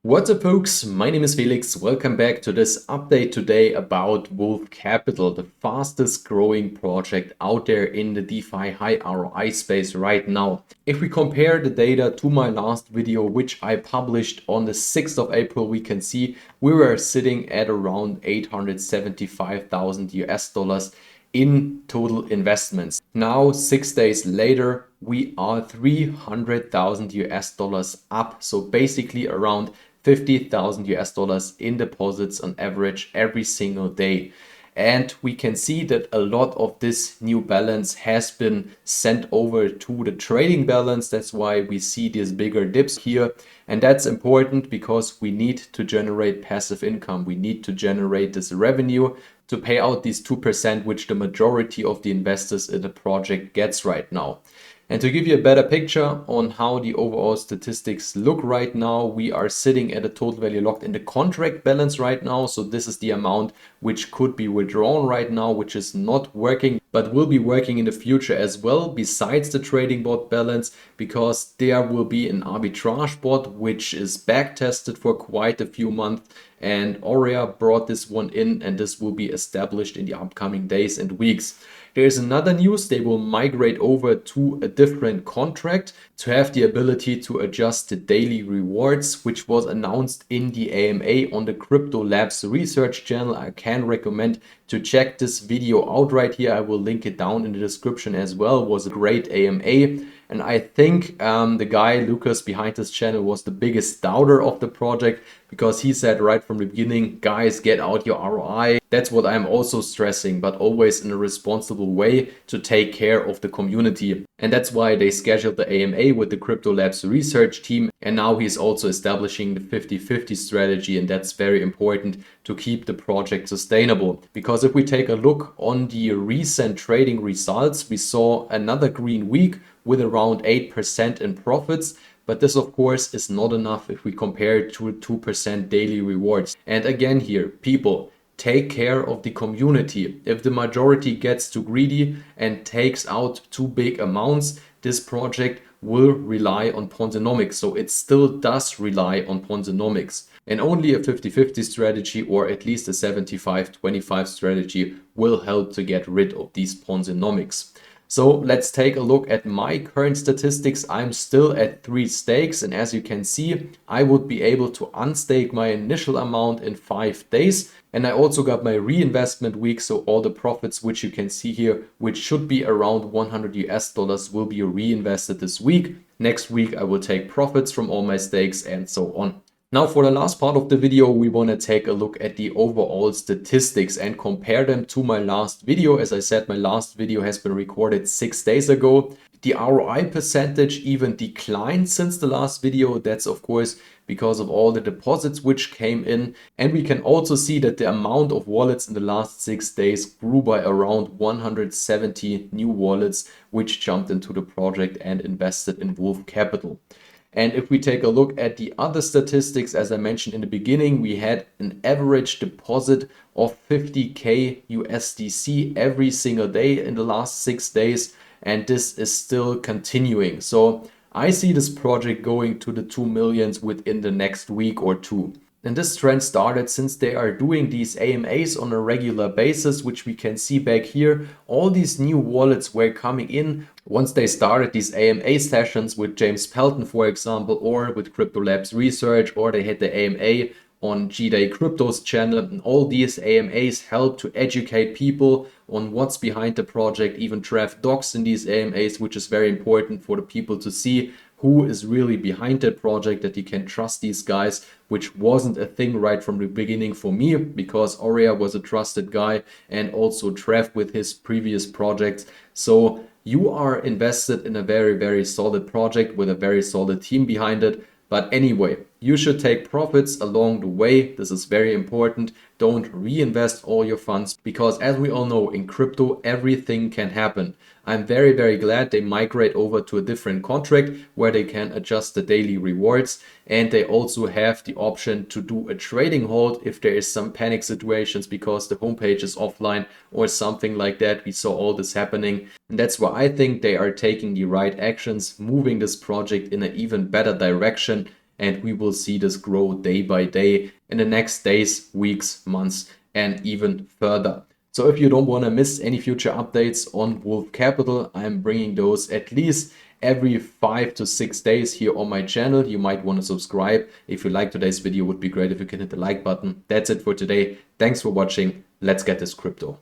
What's up, folks? My name is Felix. Welcome back to this update today about Wolf Capital, the fastest growing project out there in the DeFi high ROI space right now. If we compare the data to my last video, which I published on the 6th of April, we can see we were sitting at around 875,000 US dollars in total investments. Now, 6 days later, we are 300,000 US dollars up. So basically around 50,000 US dollars in deposits on average every single day. And we can see that a lot of this new balance has been sent over to the trading balance. That's why we see these bigger dips here. And that's important because we need to generate passive income. We need to generate this revenue to pay out these 2%, which the majority of the investors in the project gets right now. And to give you a better picture on how the overall statistics look right now, we are sitting at a total value locked in the contract balance right now. So this is the amount which could be withdrawn right now, which is not working, but will be working in the future as well, besides the trading bot balance, because there will be an arbitrage bot, which is back tested for quite a few months. And Aurea brought this one in, and this will be established in the upcoming days and weeks. There's another news, they will migrate over to a different contract to have the ability to adjust the daily rewards, which was announced in the AMA on the Crypto Labs research channel. I can recommend to check this video out right here. I will link it down in the description as well. It was a great AMA. And I think the guy, Lucas, behind this channel was the biggest doubter of the project, because he said right from the beginning, guys, get out your ROI. That's what I'm also stressing, but always in a responsible way to take care of the community. And that's why they scheduled the AMA with the Crypto Labs research team. And now he's also establishing the 50-50 strategy. And that's very important to keep the project sustainable. Because if we take a look on the recent trading results, we saw another green week with around 8% in profits. But this, of course, is not enough if we compare it to 2% daily rewards. And again here, people, take care of the community. If the majority gets too greedy and takes out too big amounts, this project will rely on Ponzinomics. So it still does rely on Ponzinomics. And only a 50-50 strategy, or at least a 75-25 strategy, will help to get rid of these Ponzinomics. So let's take a look at my current statistics. I'm still at 3 stakes, and as you can see, I would be able to unstake my initial amount in 5 days. And I also got my reinvestment week, so all the profits which you can see here, which should be around 100 US dollars, will be reinvested this week. Next week I will take profits from all my stakes and so on. Now for the last part of the video, we want to take a look at the overall statistics and compare them to my last video. As I said, my last video has been recorded 6 days ago. The ROI percentage even declined since the last video. That's of course because of all the deposits which came in. And we can also see that the amount of wallets in the last 6 days grew by around 170 new wallets, which jumped into the project and invested in Wolf Capital. And if we take a look at the other statistics, as I mentioned in the beginning, we had an average deposit of 50k USDC every single day in the last 6 days. And this is still continuing. So I see this project going to the 2 millions within the next week or two. And this trend started since they are doing these AMAs on a regular basis, which we can see back here. All these new wallets were coming in once they started these AMA sessions with James Pelton, for example, or with Crypto Labs Research, or they had the AMA on G-Day Crypto's channel. And all these AMAs help to educate people on what's behind the project, even draft docs in these AMAs, which is very important for the people to see who is really behind that project, that you can trust these guys, which wasn't a thing right from the beginning for me, because Aurea was a trusted guy and also Trev with his previous projects. So you are invested in a very, very solid project with a very solid team behind it. But anyway, you should take profits along the way. This is very important. Don't reinvest all your funds, because as we all know, in crypto, everything can happen. I'm very, very glad they migrate over to a different contract where they can adjust the daily rewards. And they also have the option to do a trading hold if there is some panic situations because the homepage is offline or something like that. We saw all this happening. And that's why I think they are taking the right actions, moving this project in an even better direction. and we will see this grow day by day in the next days, weeks, months, and even further. So if you don't want to miss any future updates on Wolf Capital, I'm bringing those at least every 5 to 6 days here on my channel. You might want to subscribe. If you like today's video, it would be great if you can hit the like button. That's it for today. Thanks for watching. Let's get this crypto.